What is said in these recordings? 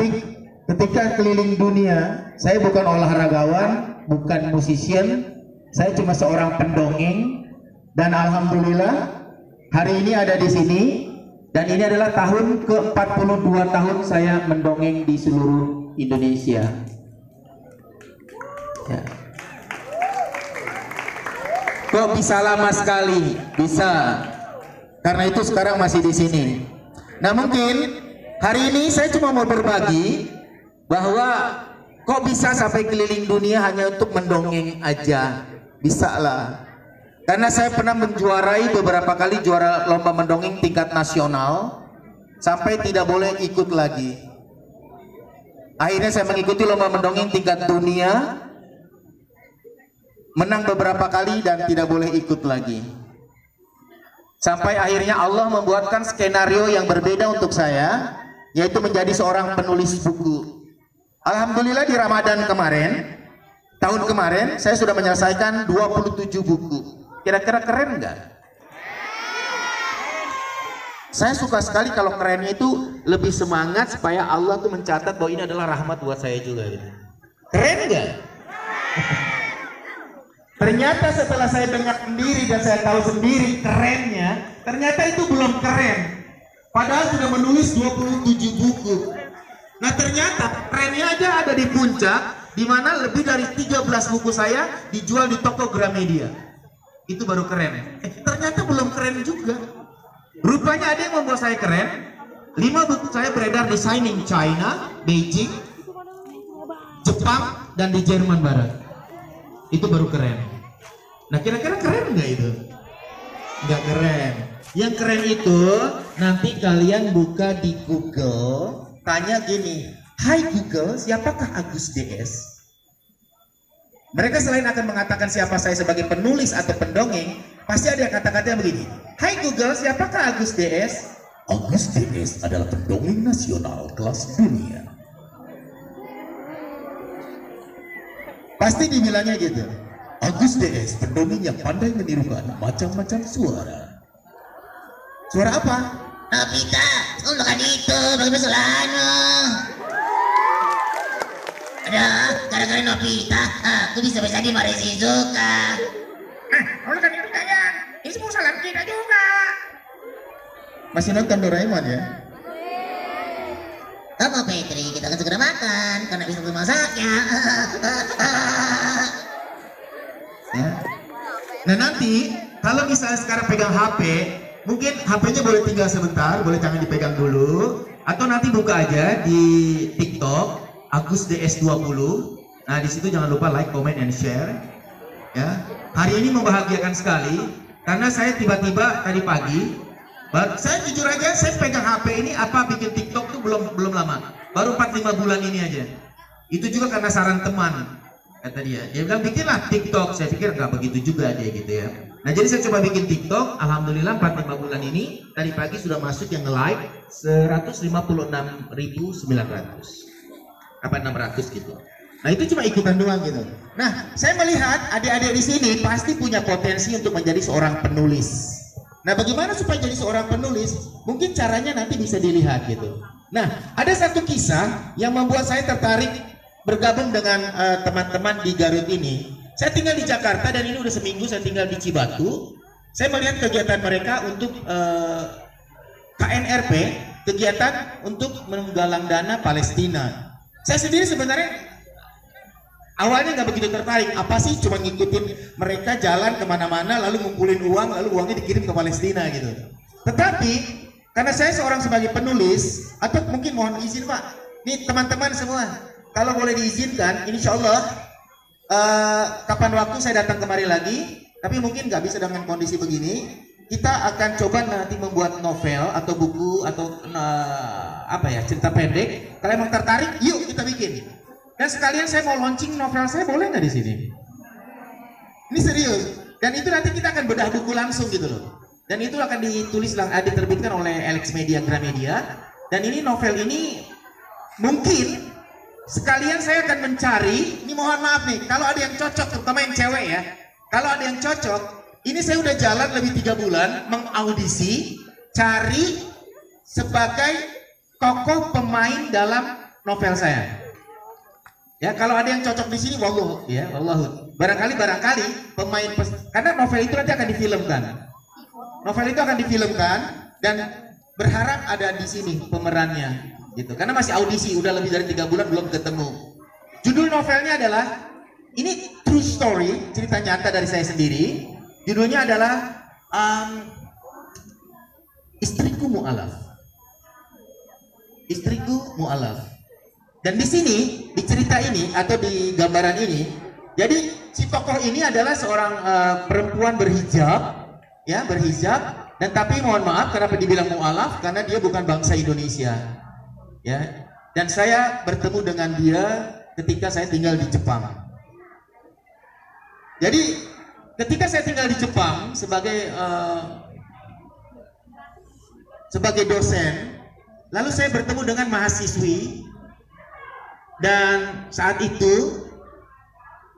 Tapi ketika keliling dunia, saya bukan olahragawan, bukan musician, saya cuma seorang pendongeng. Dan alhamdulillah hari ini ada di sini. Dan ini adalah tahun ke-42 tahun saya mendongeng di seluruh Indonesia. Ya. Kok bisa lama sekali? Bisa. Karena itu sekarang masih di sini. Nah, mungkin hari ini saya cuma mau berbagi bahwa kok bisa sampai keliling dunia hanya untuk mendongeng aja. Bisa lah. Karena saya pernah menjuarai beberapa kali juara lomba mendongeng tingkat nasional sampai tidak boleh ikut lagi. Akhirnya saya mengikuti lomba mendongeng tingkat dunia, menang beberapa kali dan tidak boleh ikut lagi. Sampai akhirnya Allah membuatkan skenario yang berbeda untuk saya, yaitu menjadi seorang penulis buku. Alhamdulillah di Ramadan kemarin, tahun kemarin saya sudah menyelesaikan 27 buku. Kira-kira keren nggak? Saya suka sekali kalau kerennya itu lebih semangat supaya Allah tuh mencatat bahwa ini adalah rahmat buat saya juga. Keren nggak? Ternyata setelah saya dengar sendiri dan saya tahu sendiri kerennya, ternyata itu belum keren. Padahal sudah menulis 27 buku. Nah, ternyata kerennya aja ada di puncak, di mana lebih dari 13 buku saya dijual di toko Gramedia. Itu baru keren. Ternyata belum keren juga. Rupanya ada yang membuat saya keren. 5 buku saya beredar di signing China, Beijing, Jepang, dan di Jerman Barat. Itu baru keren. Nah, kira-kira keren nggak itu? Nggak keren. Yang keren itu nanti kalian buka di Google, tanya gini, "Hai Google, siapakah Agus DS?" Mereka selain akan mengatakan siapa saya sebagai penulis atau pendongeng, pasti ada kata-kata yang begini, "Hai Google, siapakah Agus DS?" Agus DS adalah pendongeng nasional kelas dunia. Pasti dibilangnya gitu. Agus DS, pendongeng yang pandai menirukan macam-macam suara. Suara apa? Nobita, ulah kan itu, bagaimana salahnya? Ada, gara-gara Nobita, aku bisa di Mari Shizuka. Ulah kan itu kalian, ini semua salah kita juga. Masih nonton Doraemon ya? Apa Petri, kita akan segera makan, karena bisa masaknya. Ya. Nah, nanti kalau misalnya sekarang pegang HP, mungkin HP-nya boleh tinggal sebentar, boleh jangan dipegang dulu, atau nanti buka aja di TikTok Agus DS20. Nah, di situ jangan lupa like, comment, and share. Ya, hari ini membahagiakan sekali karena saya tiba-tiba tadi pagi, saya jujur aja, saya pegang HP ini bikin TikTok tuh belum lama, baru 4-5 bulan ini aja. Itu juga karena saran teman. Kata dia bilang bikinlah TikTok. Saya pikir nggak begitu juga dia gitu ya. Nah, jadi saya coba bikin TikTok. Alhamdulillah 4-5 bulan ini tadi pagi sudah masuk yang nge-like 156.900 apa 600 gitu. Nah, itu cuma ikutan doang gitu. Nah, saya melihat adik-adik di sini pasti punya potensi untuk menjadi seorang penulis. Nah, bagaimana supaya jadi seorang penulis? Mungkin caranya nanti bisa dilihat gitu. Nah, ada satu kisah yang membuat saya tertarik bergabung dengan teman-teman di Garut ini. Saya tinggal di Jakarta dan ini udah seminggu saya tinggal di Cibatu. Saya melihat kegiatan mereka untuk KNRP, kegiatan untuk menggalang dana Palestina. Saya sendiri sebenarnya awalnya nggak begitu tertarik. Apa sih cuma ngikutin mereka jalan kemana-mana lalu ngumpulin uang lalu uangnya dikirim ke Palestina gitu. Tetapi karena saya seorang sebagai penulis, atau mungkin mohon izin Pak, nih teman-teman semua, kalau boleh diizinkan, insya Allah kapan waktu saya datang kemari lagi, tapi mungkin nggak bisa dengan kondisi begini. Kita akan coba nanti membuat novel atau buku atau cerita pendek. Kalau emang tertarik, yuk kita bikin. Dan sekalian saya mau launching novel saya, boleh nggak di sini? Ini serius. Dan itu nanti kita akan bedah buku langsung gitu loh. Dan itu akan diterbitkan oleh Alex Media Gramedia. Dan ini novel ini mungkin sekalian saya akan mencari, ini mohon maaf nih, kalau ada yang cocok, terutama yang cewek ya, kalau ada yang cocok, ini saya udah jalan lebih 3 bulan, mengaudisi, cari sebagai tokoh pemain dalam novel saya. Ya, kalau ada yang cocok di sini, wallahu, ya, wallahu. Barangkali pemain karena novel itu nanti akan difilmkan. Novel itu akan difilmkan dan berharap ada di sini pemerannya, gitu. Karena masih audisi, udah lebih dari 3 bulan belum ketemu. Judul novelnya adalah, ini true story, cerita nyata dari saya sendiri. Judulnya adalah Istriku Mu'alaf. Istriku Mu'alaf. Dan di sini, di cerita ini atau di gambaran ini, jadi si tokoh ini adalah seorang perempuan berhijab, ya, berhijab. Dan tapi mohon maaf, kenapa dibilang mu'alaf? Karena dia bukan bangsa Indonesia, ya. Dan saya bertemu dengan dia ketika saya tinggal di Jepang. Jadi ketika saya tinggal di Jepang sebagai dosen, lalu saya bertemu dengan mahasiswi. Dan saat itu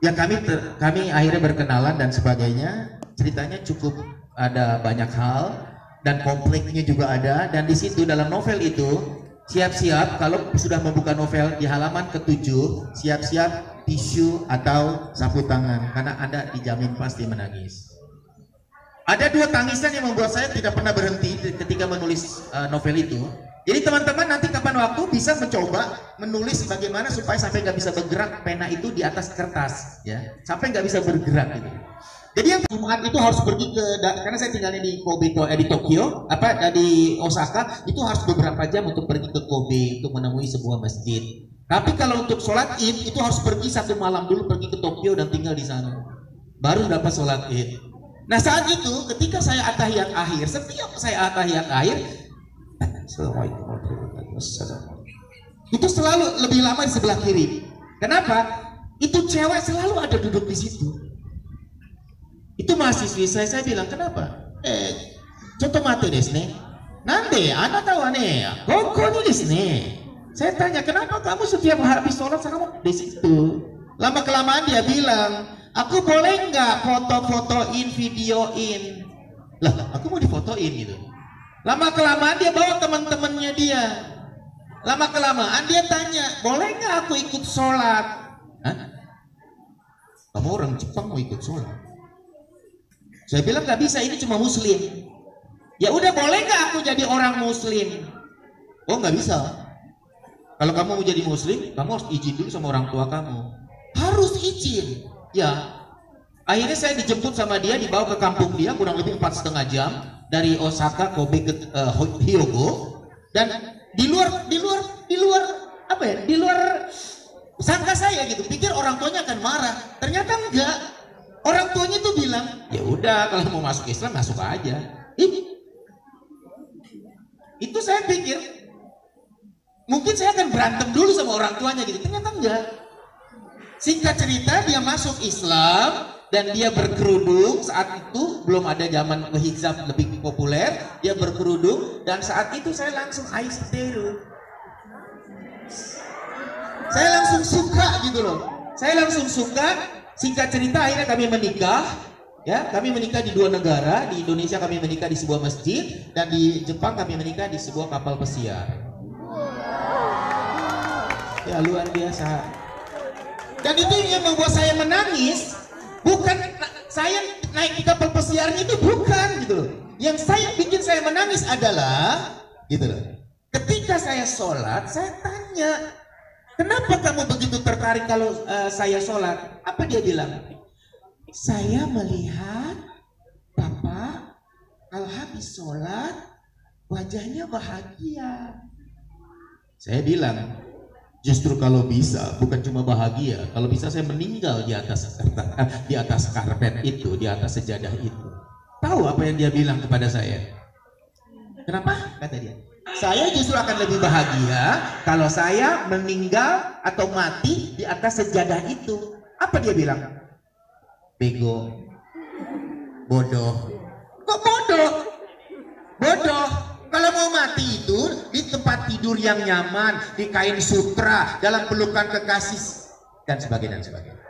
ya kami akhirnya berkenalan dan sebagainya. Ceritanya cukup ada banyak hal dan konfliknya juga ada. Dan di situ dalam novel itu siap-siap kalau sudah membuka novel di halaman ke-7, siap-siap tisu atau sapu tangan karena Anda dijamin pasti menangis. Ada 2 tangisan yang membuat saya tidak pernah berhenti ketika menulis novel itu. Jadi teman-teman nanti kapan waktu bisa mencoba menulis bagaimana supaya sampai nggak bisa bergerak pena itu di atas kertas, ya, sampai nggak bisa bergerak gitu. Jadi yang Jumat itu harus pergi karena saya tinggalnya di Kobe, di Tokyo, di Osaka, itu harus beberapa jam untuk pergi ke Kobe untuk menemui sebuah masjid. Tapi kalau untuk sholat Id itu harus pergi 1 malam dulu pergi ke Tokyo dan tinggal di sana, baru dapat sholat Id. Nah saat itu ketika saya atahiyat akhir, setiap saya atahiyat akhir, Assalamualaikum warahmatullahi wabarakatuh, itu selalu lebih lama di sebelah kiri. Kenapa? Itu cewek selalu ada duduk di situ. Itu mahasiswi saya bilang, kenapa? Contoh mate desu ne. Nande, anata wa ne, koko ni desu ne. Saya tanya, kenapa kamu setiap habis sholat kamu di situ? Lama kelamaan dia bilang, aku boleh nggak foto-fotoin, videoin? Lah, aku mau difotoin gitu. Lama kelamaan dia bawa teman-temannya dia. Lama kelamaan dia tanya, boleh nggak aku ikut sholat? Hah? Kamu orang Jepang mau ikut sholat? Saya bilang nggak bisa, ini cuma muslim. Ya udah, boleh nggak aku jadi orang muslim? Oh nggak bisa. Kalau kamu mau jadi muslim, kamu harus izin dulu sama orang tua kamu. Harus izin. Ya. Akhirnya saya dijemput sama dia, dibawa ke kampung dia kurang lebih 4,5 jam dari Osaka Kobe ke Hyogo. Dan di luar apa ya? Di luar sangka saya gitu. Pikir orang tuanya akan marah. Ternyata enggak. Orang tuanya tuh bilang, ya udah kalau mau masuk Islam masuk aja. Itu saya pikir mungkin saya akan berantem dulu sama orang tuanya gitu. Ternyata enggak. Singkat cerita dia masuk Islam dan dia berkerudung. Saat itu belum ada zaman hijab lebih populer. Dia berkerudung dan saat itu saya langsung aisteru. Saya langsung suka gitu loh. Saya langsung suka. Singkat cerita akhirnya kami menikah. Ya, kami menikah di 2 negara. Di Indonesia kami menikah di sebuah masjid dan di Jepang kami menikah di sebuah kapal pesiar. Ya luar biasa. Dan itu yang membuat saya menangis. Bukan saya naik di kapal pesiarnya, itu bukan gitu loh. Yang bikin saya menangis adalah gitu loh. Ketika saya sholat, saya tanya, kenapa kamu begitu tertarik kalau saya sholat? Apa dia bilang? Saya melihat Bapak kalau habis sholat wajahnya bahagia. Saya bilang, justru kalau bisa, bukan cuma bahagia, kalau bisa saya meninggal di atas karpet itu, di atas sejadah itu. Tahu apa yang dia bilang kepada saya? Kenapa? Kata dia, saya justru akan lebih bahagia kalau saya meninggal atau mati di atas sejadah itu. Apa dia bilang? Bego, bodoh. Kok bodoh? Bodoh. Kalau mau mati itu di tempat tidur yang nyaman, di kain sutra, dalam pelukan kekasih dan sebagainya dan sebagainya.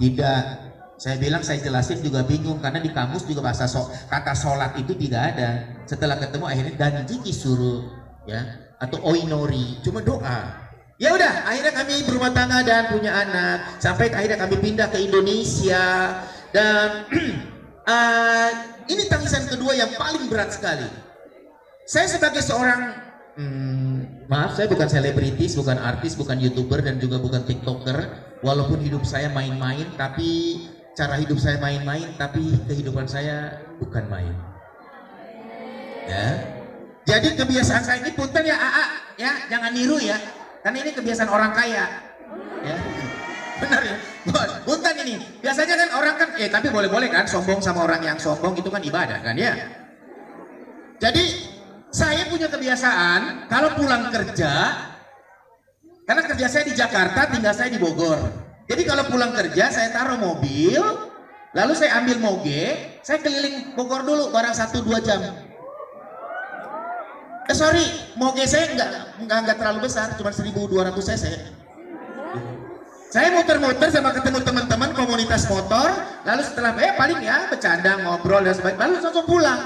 Tidak, saya bilang saya jelasin juga bingung karena di kamus juga kata sholat itu tidak ada. Setelah ketemu akhirnya danji suruh ya atau oinori, cuma doa. Ya udah, akhirnya kami berumah tangga dan punya anak. Sampai akhirnya kami pindah ke Indonesia. Dan ini tangisan kedua yang paling berat sekali. Saya sebagai seorang, maaf, saya bukan selebritis, bukan artis, bukan YouTuber, dan juga bukan TikToker. Walaupun hidup saya main-main, tapi cara hidup saya main-main, tapi kehidupan saya bukan main. Ya. Jadi kebiasaan saya ini, punten ya AA, ya jangan niru ya. Karena ini kebiasaan orang kaya, ya. Benar ya, bukan ini. Biasanya kan orang kan, tapi boleh-boleh kan sombong sama orang yang sombong itu kan ibadah kan ya. Jadi saya punya kebiasaan kalau pulang kerja, karena kerja saya di Jakarta, tinggal saya di Bogor. Jadi kalau pulang kerja saya taruh mobil, lalu saya ambil moge, saya keliling Bogor dulu barang 1-2 jam. Sorry, moge saya nggak terlalu besar, cuma 1200 cc. Saya muter-muter sama ketemu teman-teman komunitas motor, lalu setelah paling ya bercanda, ngobrol dan sebagainya, lalu langsung pulang.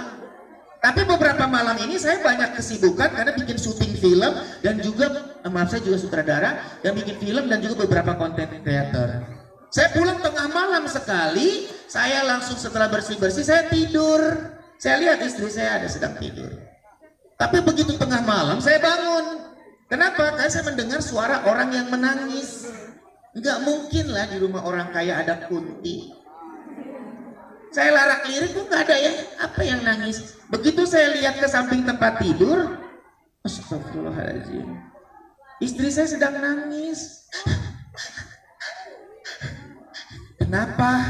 Tapi beberapa malam ini saya banyak kesibukan karena bikin syuting film dan juga, maaf saya juga sutradara yang bikin film dan juga beberapa konten creator. Saya pulang tengah malam sekali, saya langsung setelah bersih-bersih saya tidur. Saya lihat istri saya ada sedang tidur. Tapi begitu tengah malam saya bangun. Kenapa? Karena saya mendengar suara orang yang menangis. Nggak mungkin lah di rumah orang kaya ada kunti. Saya larak-lirik kok nggak ada ya. Apa yang nangis? Begitu saya lihat ke samping tempat tidur, astagfirullahaladzim. Istri saya sedang nangis. Kenapa?